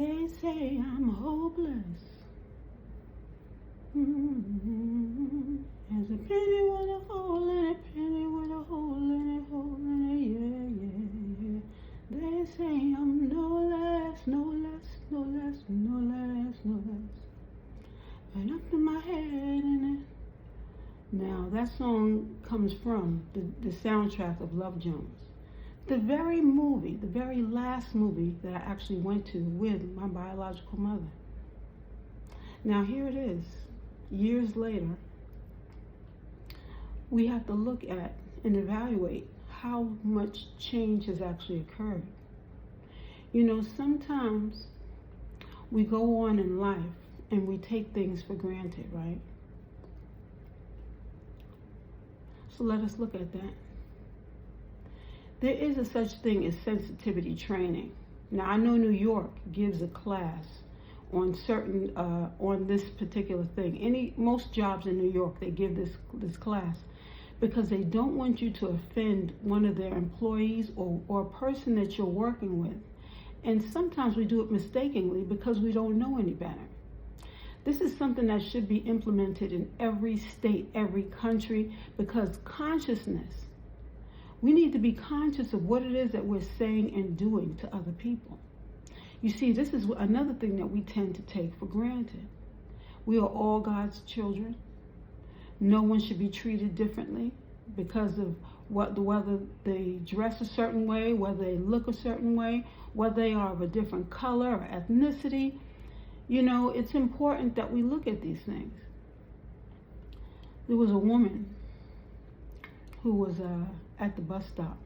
They say I'm hopeless. There's a penny with a hole in it, penny with a hole in it, hole in it, yeah, yeah, yeah. They say I'm no less, no less, no less, no less, no less. And up in my head in it. Now that song comes from the soundtrack of Love Jones. The very movie, the very last movie that I actually went to with my biological mother. Now here it is, years later, we have to look at and evaluate how much change has actually occurred. You know, sometimes we go on in life and we take things for granted, right? So let us look at that. There is a such thing as sensitivity training. Now I know New York gives a class on certain on this particular thing. Most jobs in New York, they give this class because they don't want you to offend one of their employees or a person that you're working with. And sometimes we do it mistakenly because we don't know any better. This is something that should be implemented in every state, every country, because consciousness, we need to be conscious of what it is that we're saying and doing to other people. You see, this is another thing that we tend to take for granted. We are all God's children. No one should be treated differently because of whether they dress a certain way, whether they look a certain way, whether they are of a different color or ethnicity. You know, it's important that we look at these things. There was a woman who was at the bus stop.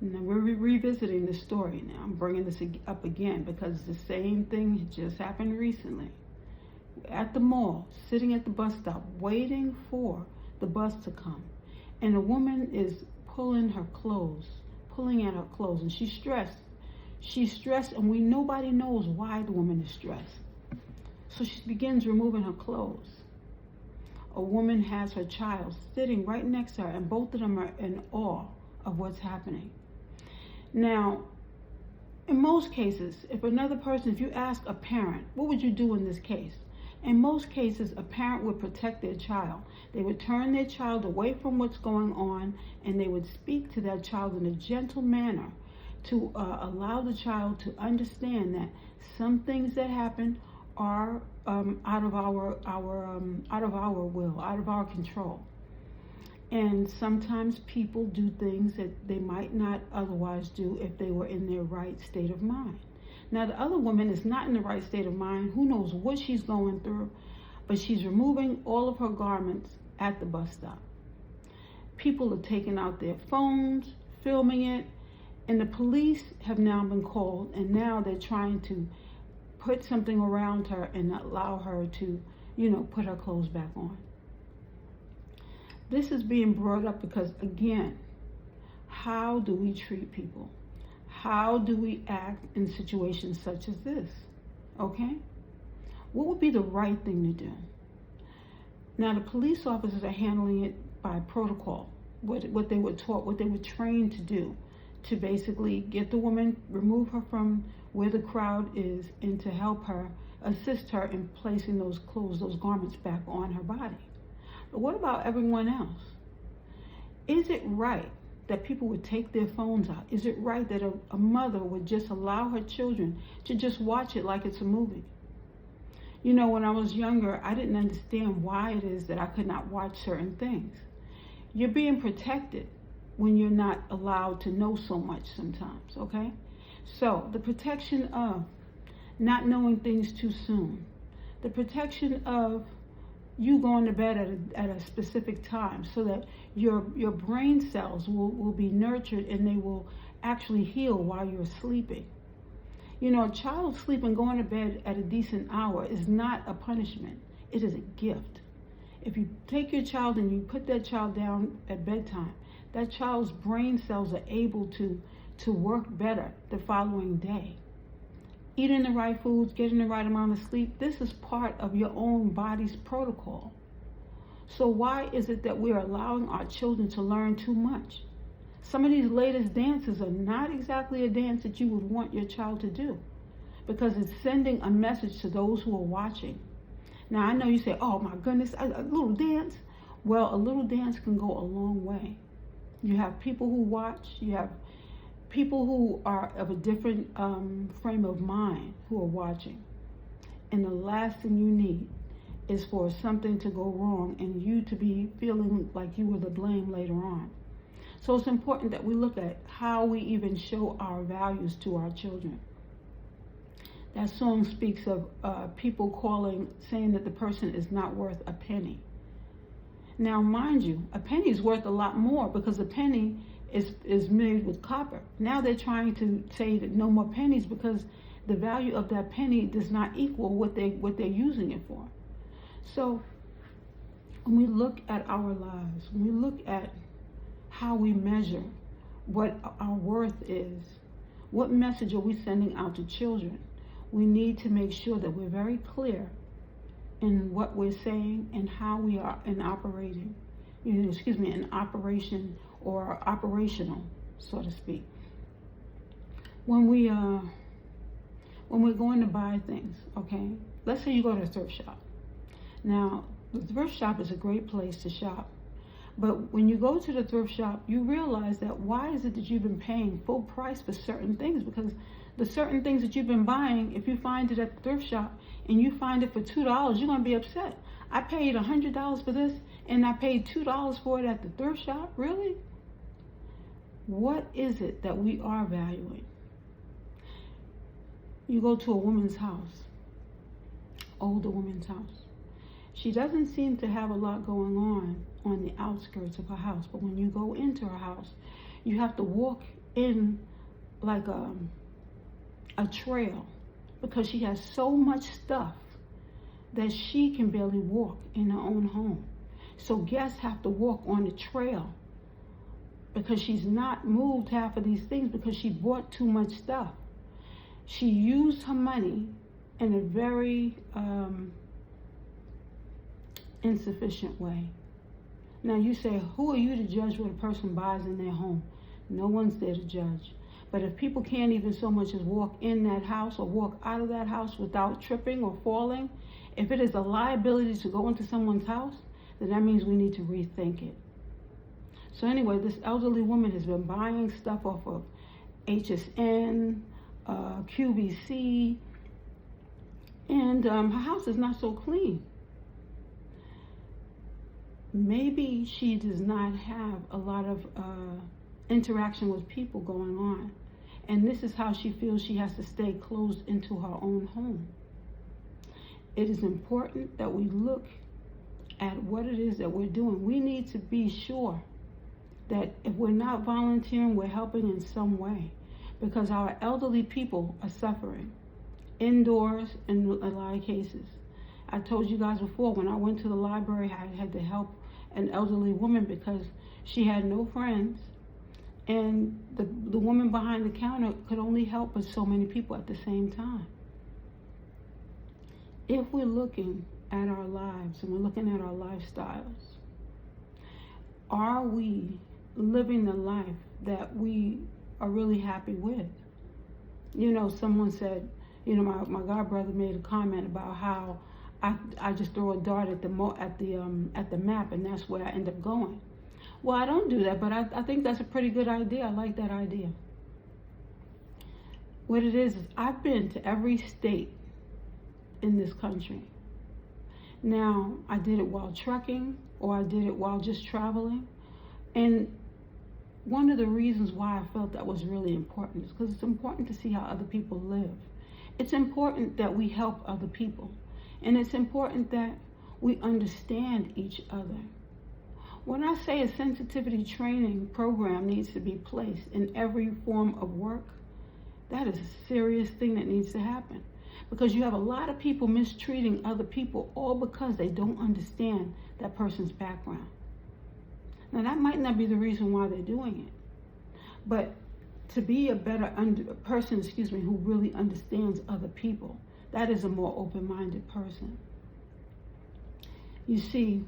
Now we're revisiting this story now. I'm bringing this up again because the same thing just happened recently. At the mall, sitting at the bus stop, waiting for the bus to come. And a woman is pulling at her clothes, and she's stressed. She's stressed, and nobody knows why the woman is stressed. So she begins removing her clothes. A woman has her child sitting right next to her, and both of them are in awe of what's happening. Now, in most cases, if you ask a parent, what would you do in this case? In most cases, a parent would protect their child. They would turn their child away from what's going on, and they would speak to that child in a gentle manner to allow the child to understand that some things that happen are out of our will, out of our control. And sometimes people do things that they might not otherwise do if they were in their right state of mind. Now the other woman is not in the right state of mind. Who knows what she's going through, but she's removing all of her garments at the bus stop. People are taking out their phones, filming it, and the police have now been called, and now they're trying to put something around her and allow her to, put her clothes back on. This is being brought up because, again, how do we treat people? How do we act in situations such as this? Okay? What would be the right thing to do? Now, the police officers are handling it by protocol, what they were taught, what they were trained to do, to basically get the woman, remove her from where the crowd is, and to help her, assist her in placing those clothes, those garments back on her body. But what about everyone else? Is it right that people would take their phones out? Is it right that a mother would just allow her children to just watch it like it's a movie? You know, when I was younger, I didn't understand why it is that I could not watch certain things. You're being protected when you're not allowed to know so much sometimes, okay? So the protection of not knowing things too soon, the protection of you going to bed at a specific time so that your brain cells will be nurtured and they will actually heal while you're sleeping. You know, a child sleeping, going to bed at a decent hour is not a punishment. It is a gift. If you take your child and you put that child down at bedtime, that child's brain cells are able to work better the following day. Eating the right foods, getting the right amount of sleep, this is part of your own body's protocol. So why is it that we're allowing our children to learn too much? Some of these latest dances are not exactly a dance that you would want your child to do, because it's sending a message to those who are watching. Now, I know you say, oh my goodness, a little dance. Well, a little dance can go a long way. You have people who watch, you have people who are of a different frame of mind who are watching. And the last thing you need is for something to go wrong and you to be feeling like you were the blame later on. So it's important that we look at how we even show our values to our children. That song speaks of people saying that the person is not worth a penny. Now, mind you, a penny is worth a lot more because a penny is made with copper. Now they're trying to say that no more pennies because the value of that penny does not equal what they're using it for. So when we look at our lives, when we look at how we measure what our worth is, what message are we sending out to children, we need to make sure that we're very clear in what we're saying and how we are in operating, in operation or operational, so to speak. When we're going to buy things, okay? Let's say you go to a thrift shop. Now, the thrift shop is a great place to shop. But when you go to the thrift shop, you realize that why is it that you've been paying full price for certain things? Because the certain things that you've been buying, if you find it at the thrift shop and you find it for $2, you're going to be upset. I paid $100 for this and I paid $2 for it at the thrift shop? Really? What is it that we are valuing? You go to a woman's house, older woman's house. She doesn't seem to have a lot going on the outskirts of her house. But when you go into her house, you have to walk in like a trail because she has so much stuff that she can barely walk in her own home. So guests have to walk on the trail because she's not moved half of these things because she bought too much stuff. She used her money in a very insufficient way. Now you say, who are you to judge what a person buys in their home? No one's there to judge. But if people can't even so much as walk in that house or walk out of that house without tripping or falling, if it is a liability to go into someone's house, then that means we need to rethink it. So anyway, this elderly woman has been buying stuff off of HSN, QVC, and her house is not so clean. Maybe she does not have a lot of interaction with people going on. And this is how she feels she has to stay closed into her own home. It is important that we look at what it is that we're doing. We need to be sure that if we're not volunteering, we're helping in some way. Because our elderly people are suffering indoors in a lot of cases. I told you guys before, when I went to the library, I had to help an elderly woman because she had no friends. And the woman behind the counter could only help but so many people at the same time. If we're looking at our lives and we're looking at our lifestyles, are we living the life that we are really happy with? You know, someone said, you know, my godbrother made a comment about how I just throw a dart at the map and that's where I end up going. Well, I don't do that, but I think that's a pretty good idea. I like that idea. What it is I've been to every state in this country. Now, I did it while trucking or I did it while just traveling. And one of the reasons why I felt that was really important is because it's important to see how other people live. It's important that we help other people. And it's important that we understand each other. When I say a sensitivity training program needs to be placed in every form of work, that is a serious thing that needs to happen. Because you have a lot of people mistreating other people all because they don't understand that person's background. Now that might not be the reason why they're doing it. But to be a better person, who really understands other people, that is a more open-minded person. You see,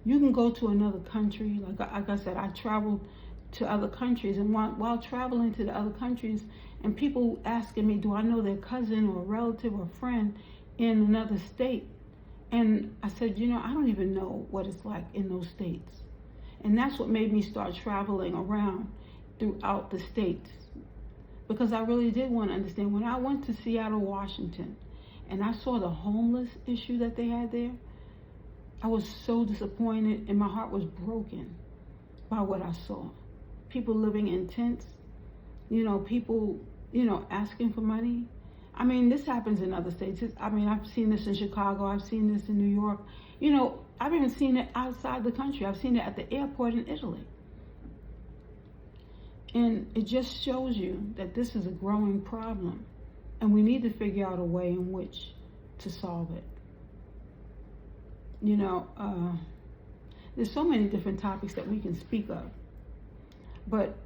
you can go to another country. Like I said, I traveled to other countries, and while traveling to the other countries, And people asking me, do I know their cousin or relative or friend in another state? And I said, I don't even know what it's like in those states. And that's what made me start traveling around throughout the states, because I really did want to understand. When I went to Seattle, Washington, and I saw the homeless issue that they had there, I was so disappointed, and my heart was broken by what I saw. People living in tents, people, asking for money. I mean, this happens in other states. I've seen this in Chicago. I've seen this in New York. I've even seen it outside the country. I've seen it at the airport in Italy. And it just shows you that this is a growing problem, and we need to figure out a way in which to solve it. There's so many different topics that we can speak of, but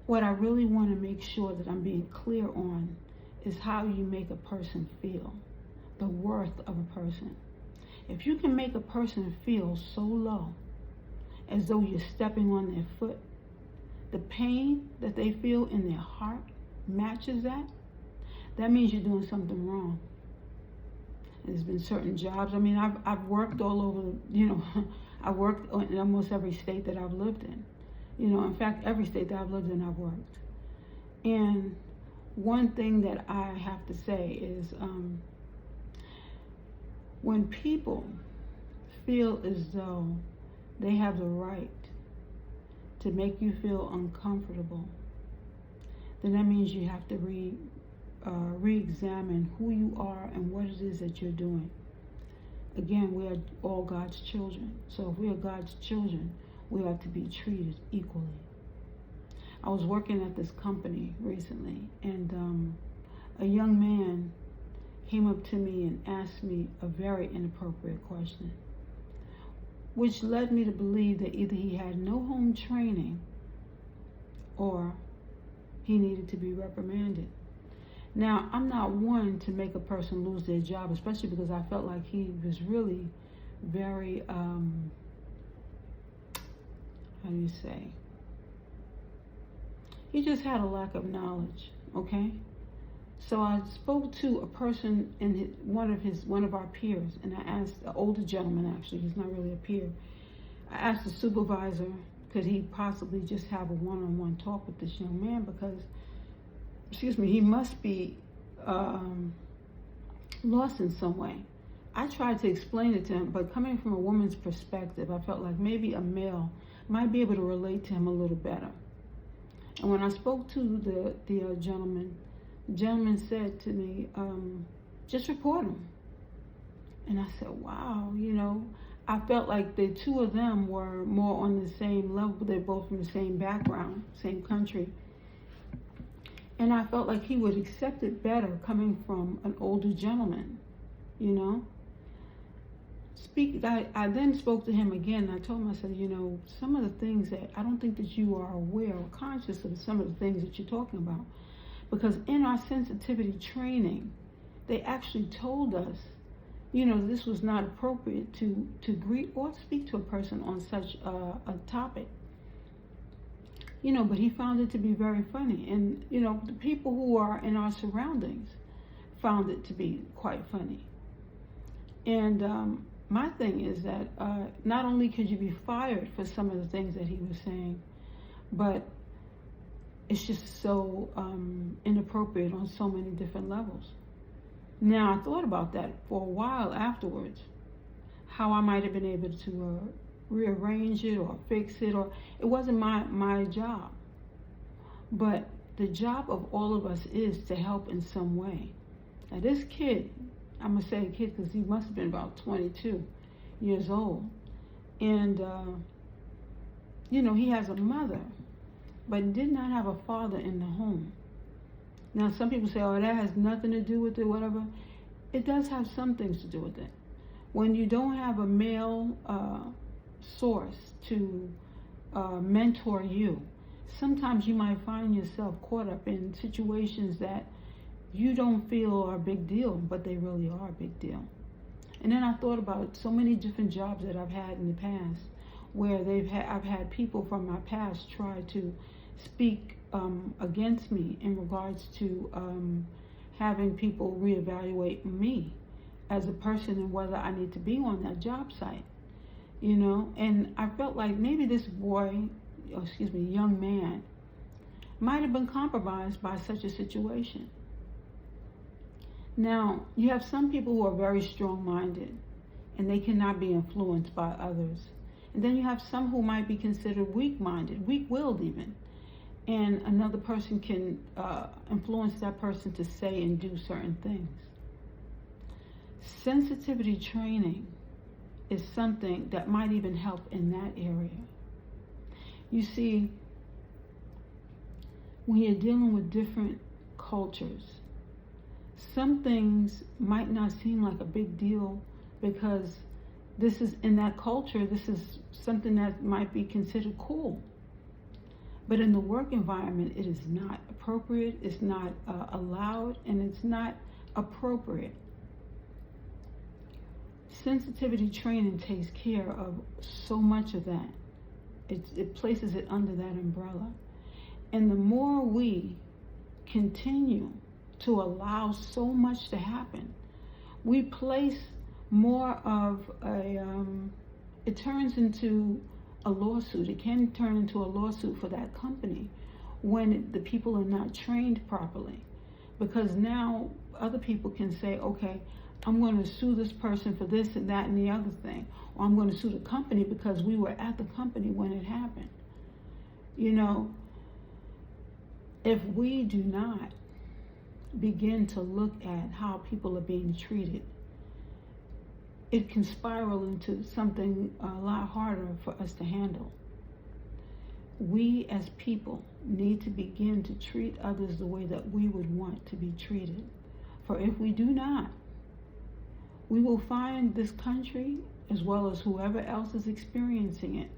what I really want to make sure that I'm being clear on is how you make a person feel, the worth of a person. If you can make a person feel so low, as though you're stepping on their foot, the pain that they feel in their heart matches that means you're doing something wrong. There's been certain jobs. I've worked all over, I worked in almost every state that I've lived in. In fact, every state that I've lived in, I've worked. And one thing that I have to say is, when people feel as though they have the right to make you feel uncomfortable, then that means you have to re-examine who you are and what it is that you're doing. Again, we are all God's children. So if we are God's children, we are to be treated equally. I was working at this company recently, and a young man came up to me and asked me a very inappropriate question, which led me to believe that either he had no home training or he needed to be reprimanded. Now, I'm not one to make a person lose their job, especially because I felt like he was really very, how do you say? He just had a lack of knowledge, okay? So I spoke to a person in one of our peers, and I asked, an older gentleman actually, he's not really a peer. I asked the supervisor, could he possibly just have a one-on-one talk with this young man, because, he must be lost in some way. I tried to explain it to him, but coming from a woman's perspective, I felt like maybe a male might be able to relate to him a little better. And when I spoke to the gentleman, the gentleman said to me, just report him. And I said, wow, I felt like the two of them were more on the same level. They're both from the same background, same country. And I felt like he would accept it better coming from an older gentleman, I then spoke to him again, and I told him, I said, some of the things that I don't think that you are aware or conscious of some of the things that you're talking about. Because in our sensitivity training, they actually told us, this was not appropriate to greet or speak to a person on such a topic. But he found it to be very funny. And, the people who are in our surroundings found it to be quite funny. And my thing is that not only could you be fired for some of the things that he was saying, but it's just so inappropriate on so many different levels. Now, I thought about that for a while afterwards, how I might have been able to rearrange it or fix it, or it wasn't my job. But the job of all of us is to help in some way. Now, this kid, I'm going to say kid because he must have been about 22 years old. And, he has a mother, but did not have a father in the home. Now, some people say, oh, that has nothing to do with it, whatever. It does have some things to do with it. When you don't have a male source to mentor you, sometimes you might find yourself caught up in situations that you don't feel are a big deal, but they really are a big deal. And then I thought about so many different jobs that I've had in the past, where I've had people from my past try to speak against me in regards to having people reevaluate me as a person and whether I need to be on that job site, you know. And I felt like maybe this young man, might have been compromised by such a situation. Now, you have some people who are very strong-minded and they cannot be influenced by others. And then you have some who might be considered weak-minded, weak-willed even. And another person can influence that person to say and do certain things. Sensitivity training is something that might even help in that area. You see, when you're dealing with different cultures, some things might not seem like a big deal because this is in that culture, this is something that might be considered cool. But in the work environment, it is not appropriate, it's not allowed, and it's not appropriate. Sensitivity training takes care of so much of that. It places it under that umbrella. And the more we continue to allow so much to happen, we place more of it turns into a lawsuit. It can turn into a lawsuit for that company when the people are not trained properly. Because now other people can say, okay, I'm going to sue this person for this and that and the other thing. Or I'm going to sue the company because we were at the company when it happened. You know, if we do not begin to look at how people are being treated, it can spiral into something a lot harder for us to handle. We as people need to begin to treat others the way that we would want to be treated. For if we do not, we will find this country, as well as whoever else is experiencing it,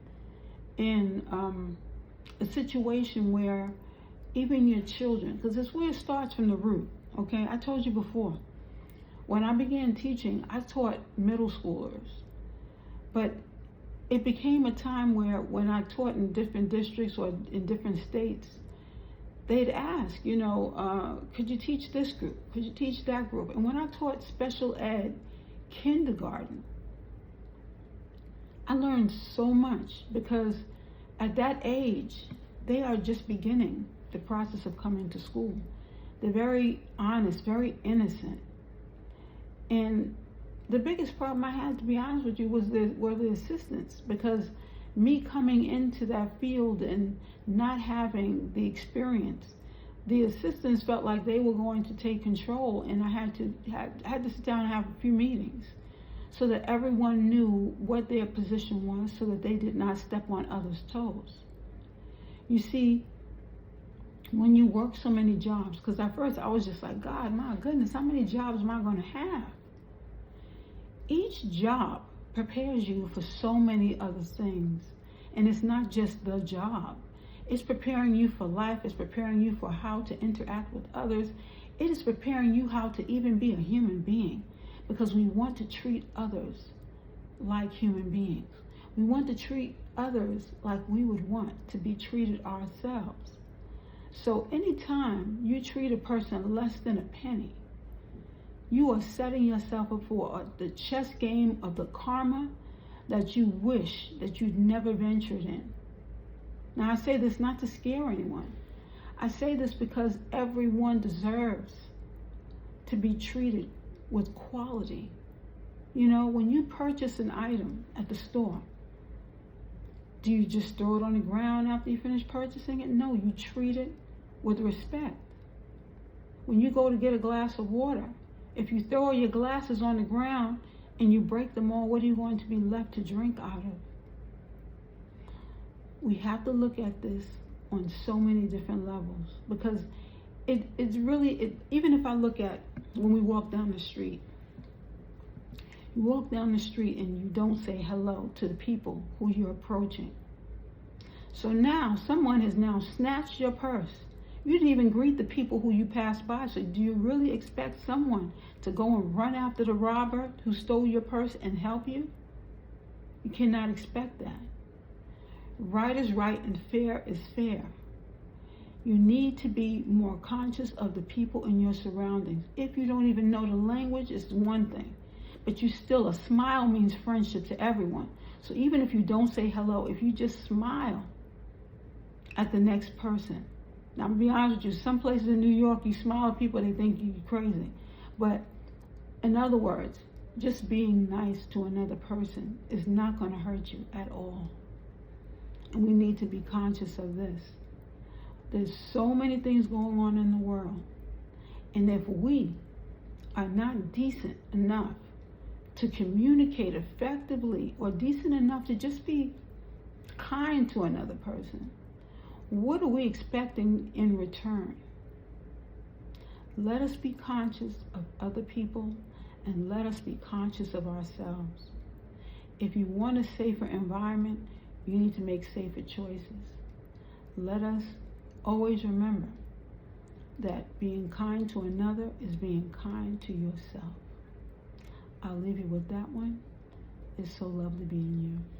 in a situation where even your children, because it's where it starts from the root, okay? I told you before, when I began teaching, I taught middle schoolers, but it became a time where when I taught in different districts or in different states, they'd ask, you know, could you teach this group? Could you teach that group? And when I taught special ed kindergarten, I learned so much because at that age, they are just beginning the process of coming to school. They're very honest, very innocent. And the biggest problem I had, to be honest with you, were the assistants, because me coming into that field and not having the experience, the assistants felt like they were going to take control, and I had to sit down and have a few meetings so that everyone knew what their position was, so that they did not step on others' toes. You see, when you work so many jobs, because at first I was just like, God, my goodness, how many jobs am I going to have? Each job prepares you for so many other things. And it's not just the job. It's preparing you for life. It's preparing you for how to interact with others. It is preparing you how to even be a human being, because we want to treat others like human beings. We want to treat others like we would want to be treated ourselves. So anytime you treat a person less than a penny, you are setting yourself up for the chess game of the karma that you wish that you'd never ventured in. Now, I say this not to scare anyone. I say this because everyone deserves to be treated with quality. You know, when you purchase an item at the store, do you just throw it on the ground after you finish purchasing it? No, you treat it with respect. When you go to get a glass of water, if you throw your glasses on the ground and you break them all, what are you going to be left to drink out of? We have to look at this on so many different levels, because it's really, even if I look at when we walk down the street, you walk down the street and you don't say hello to the people who you're approaching. So now someone has now snatched your purse. You didn't even greet the people who you passed by. So do you really expect someone to go and run after the robber who stole your purse and help you? You cannot expect that. Right is right and fair is fair. You need to be more conscious of the people in your surroundings. If you don't even know the language, it's one thing. But a smile means friendship to everyone. So even if you don't say hello, if you just smile at the next person. Now, I'm going to be honest with you, some places in New York, you smile at people, they think you're crazy. But in other words, just being nice to another person is not going to hurt you at all. And we need to be conscious of this. There's so many things going on in the world. And if we are not decent enough to communicate effectively, or decent enough to just be kind to another person, what are we expecting in return? Let us be conscious of other people, and let us be conscious of ourselves. If you want a safer environment, you need to make safer choices. Let us always remember that being kind to another is being kind to yourself. I'll leave you with that one. It's so lovely being you.